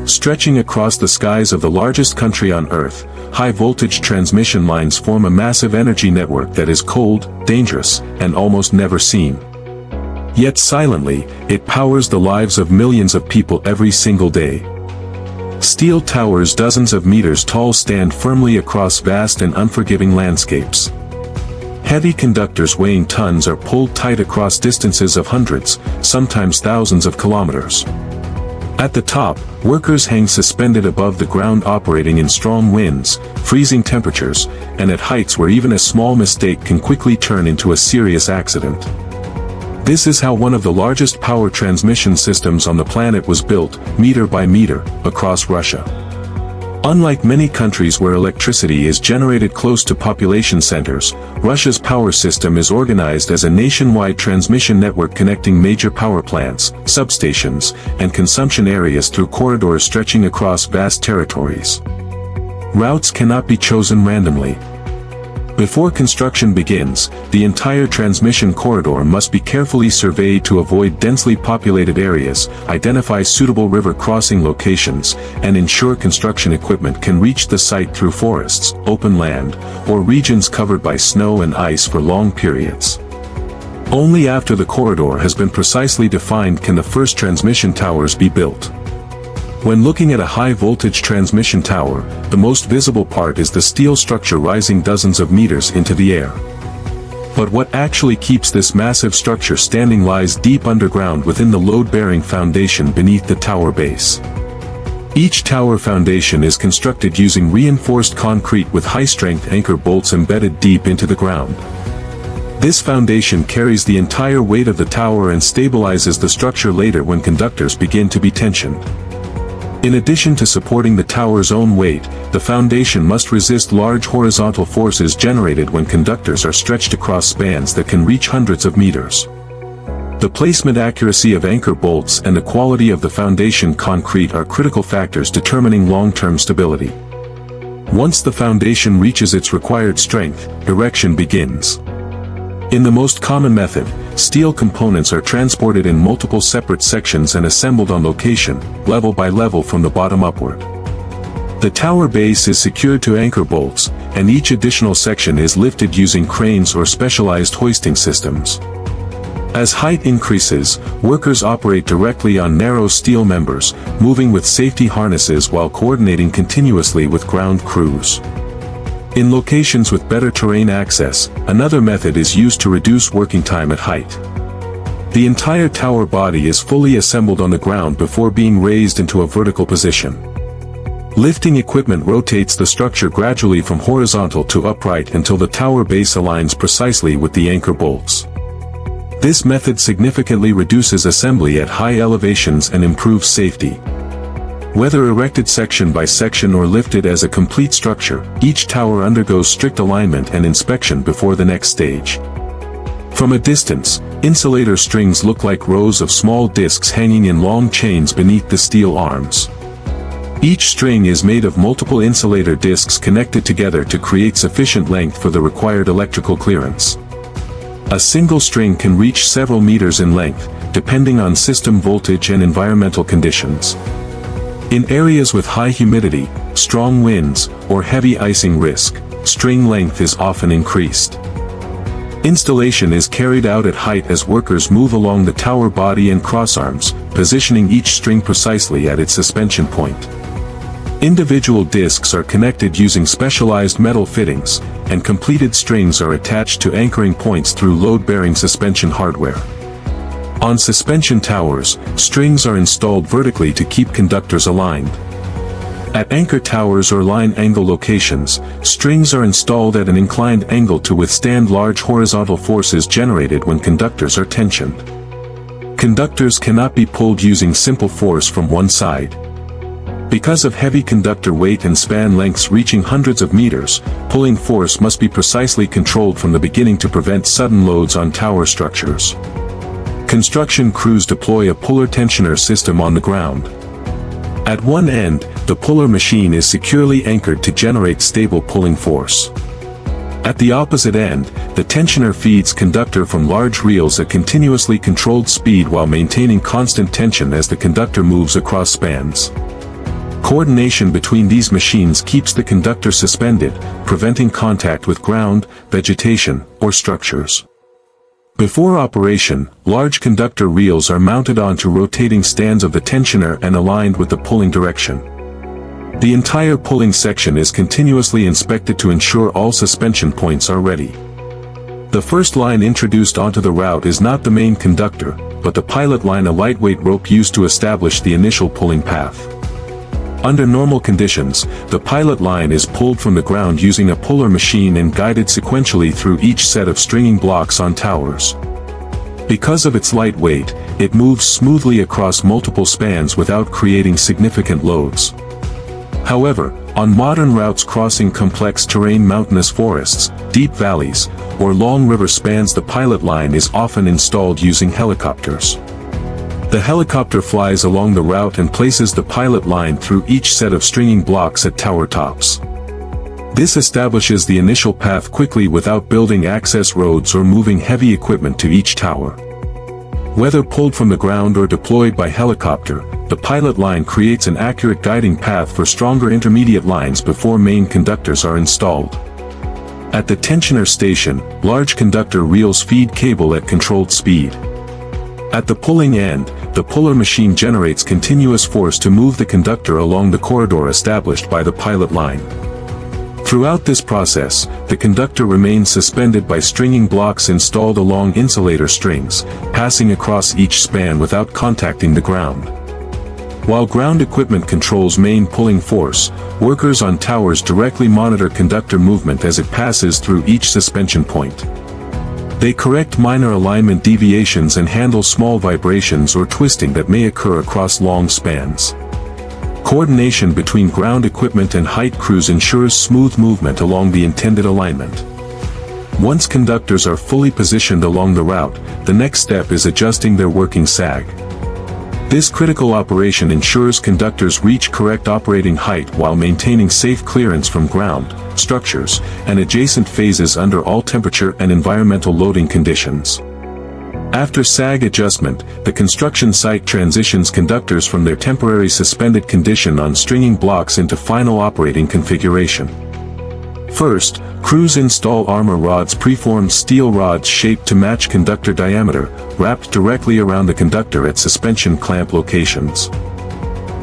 Stretching across the skies of the largest country on Earth, high-voltage transmission lines form a massive energy network that is cold, dangerous, and almost never seen. Yet silently, it powers the lives of millions of people every single day. Steel towers dozens of meters tall stand firmly across vast and unforgiving landscapes. Heavy conductors weighing tons are pulled tight across distances of hundreds, sometimes thousands of kilometers. At the top, workers hang suspended above the ground operating in strong winds, freezing temperatures, and at heights where even a small mistake can quickly turn into a serious accident. This is how one of the largest power transmission systems on the planet was built, meter by meter, across Russia. Unlike many countries where electricity is generated close to population centers, Russia's power system is organized as a nationwide transmission network connecting major power plants, substations, and consumption areas through corridors stretching across vast territories. Routes cannot be chosen randomly. Before construction begins, the entire transmission corridor must be carefully surveyed to avoid densely populated areas, identify suitable river crossing locations, and ensure construction equipment can reach the site through forests, open land, or regions covered by snow and ice for long periods. Only after the corridor has been precisely defined can the first transmission towers be built. When looking at a high-voltage transmission tower, the most visible part is the steel structure rising dozens of meters into the air. But what actually keeps this massive structure standing lies deep underground within the load-bearing foundation beneath the tower base. Each tower foundation is constructed using reinforced concrete with high-strength anchor bolts embedded deep into the ground. This foundation carries the entire weight of the tower and stabilizes the structure later when conductors begin to be tensioned. In addition to supporting the tower's own weight, the foundation must resist large horizontal forces generated when conductors are stretched across spans that can reach hundreds of meters. The placement accuracy of anchor bolts and the quality of the foundation concrete are critical factors determining long-term stability. Once the foundation reaches its required strength, erection begins. In the most common method, steel components are transported in multiple separate sections and assembled on location, level by level from the bottom upward. The tower base is secured to anchor bolts, and each additional section is lifted using cranes or specialized hoisting systems. As height increases, workers operate directly on narrow steel members, moving with safety harnesses while coordinating continuously with ground crews. In locations with better terrain access, another method is used to reduce working time at height. The entire tower body is fully assembled on the ground before being raised into a vertical position. Lifting equipment rotates the structure gradually from horizontal to upright until the tower base aligns precisely with the anchor bolts. This method significantly reduces assembly at high elevations and improves safety. Whether erected section by section or lifted as a complete structure, each tower undergoes strict alignment and inspection before the next stage. From a distance, insulator strings look like rows of small discs hanging in long chains beneath the steel arms. Each string is made of multiple insulator discs connected together to create sufficient length for the required electrical clearance. A single string can reach several meters in length, depending on system voltage and environmental conditions. In areas with high humidity, strong winds, or heavy icing risk, string length is often increased. Installation is carried out at height as workers move along the tower body and crossarms, positioning each string precisely at its suspension point. Individual discs are connected using specialized metal fittings, and completed strings are attached to anchoring points through load-bearing suspension hardware. On suspension towers, strings are installed vertically to keep conductors aligned. At anchor towers or line angle locations, strings are installed at an inclined angle to withstand large horizontal forces generated when conductors are tensioned. Conductors cannot be pulled using simple force from one side. Because of heavy conductor weight and span lengths reaching hundreds of meters, pulling force must be precisely controlled from the beginning to prevent sudden loads on tower structures. Construction crews deploy a puller tensioner system on the ground. At one end, the puller machine is securely anchored to generate stable pulling force. At the opposite end, the tensioner feeds conductor from large reels at continuously controlled speed while maintaining constant tension as the conductor moves across spans. Coordination between these machines keeps the conductor suspended, preventing contact with ground, vegetation, or structures. Before operation, large conductor reels are mounted onto rotating stands of the tensioner and aligned with the pulling direction. The entire pulling section is continuously inspected to ensure all suspension points are ready. The first line introduced onto the route is not the main conductor, but the pilot line, a lightweight rope used to establish the initial pulling path. Under normal conditions, the pilot line is pulled from the ground using a puller machine and guided sequentially through each set of stringing blocks on towers. Because of its light weight, it moves smoothly across multiple spans without creating significant loads. However, on modern routes crossing complex terrain, mountainous forests, deep valleys, or long river spans, the pilot line is often installed using helicopters. The helicopter flies along the route and places the pilot line through each set of stringing blocks at tower tops. This establishes the initial path quickly without building access roads or moving heavy equipment to each tower. Whether pulled from the ground or deployed by helicopter, the pilot line creates an accurate guiding path for stronger intermediate lines before main conductors are installed. At the tensioner station, large conductor reels feed cable at controlled speed. At the pulling end, the puller machine generates continuous force to move the conductor along the corridor established by the pilot line. Throughout this process, the conductor remains suspended by stringing blocks installed along insulator strings, passing across each span without contacting the ground. While ground equipment controls main pulling force, workers on towers directly monitor conductor movement as it passes through each suspension point. They correct minor alignment deviations and handle small vibrations or twisting that may occur across long spans. Coordination between ground equipment and height crews ensures smooth movement along the intended alignment. Once conductors are fully positioned along the route, the next step is adjusting their working sag. This critical operation ensures conductors reach correct operating height while maintaining safe clearance from ground, structures, and adjacent phases under all temperature and environmental loading conditions. After sag adjustment, the construction site transitions conductors from their temporary suspended condition on stringing blocks into final operating configuration. First, crews install armor rods, preformed steel rods shaped to match conductor diameter, wrapped directly around the conductor at suspension clamp locations.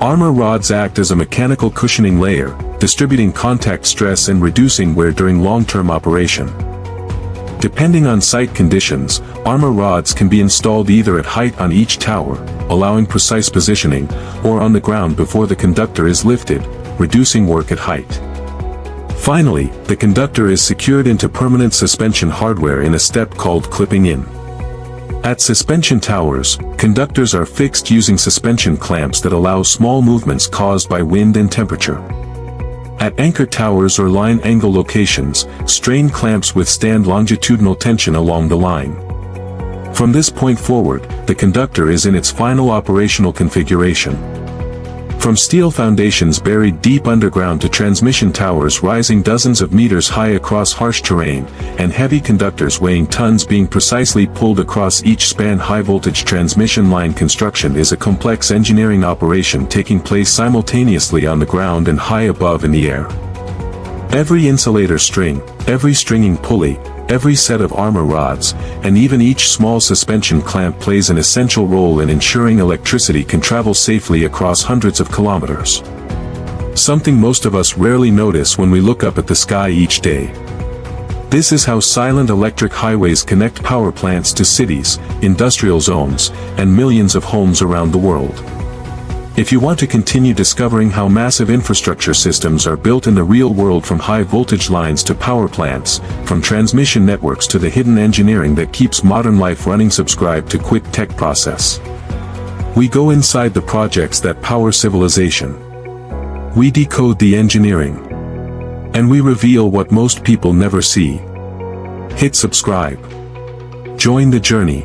Armor rods act as a mechanical cushioning layer, distributing contact stress and reducing wear during long-term operation. Depending on site conditions, armor rods can be installed either at height on each tower, allowing precise positioning, or on the ground before the conductor is lifted, reducing work at height. Finally, the conductor is secured into permanent suspension hardware in a step called clipping in. At suspension towers, conductors are fixed using suspension clamps that allow small movements caused by wind and temperature. At anchor towers or line angle locations, strain clamps withstand longitudinal tension along the line. From this point forward, the conductor is in its final operational configuration. From steel foundations buried deep underground to transmission towers rising dozens of meters high across harsh terrain, and heavy conductors weighing tons being precisely pulled across each span, high-voltage transmission line construction is a complex engineering operation taking place simultaneously on the ground and high above in the air. Every insulator string, every stringing pulley, every set of armor rods, and even each small suspension clamp plays an essential role in ensuring electricity can travel safely across hundreds of kilometers. Something most of us rarely notice when we look up at the sky each day. This is how silent electric highways connect power plants to cities, industrial zones, and millions of homes around the world. If you want to continue discovering how massive infrastructure systems are built in the real world, from high-voltage lines to power plants, from transmission networks to the hidden engineering that keeps modern life running, subscribe to Quick Tech Process. We go inside the projects that power civilization. We decode the engineering. And we reveal what most people never see. Hit subscribe. Join the journey.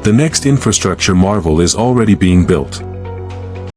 The next infrastructure marvel is already being built.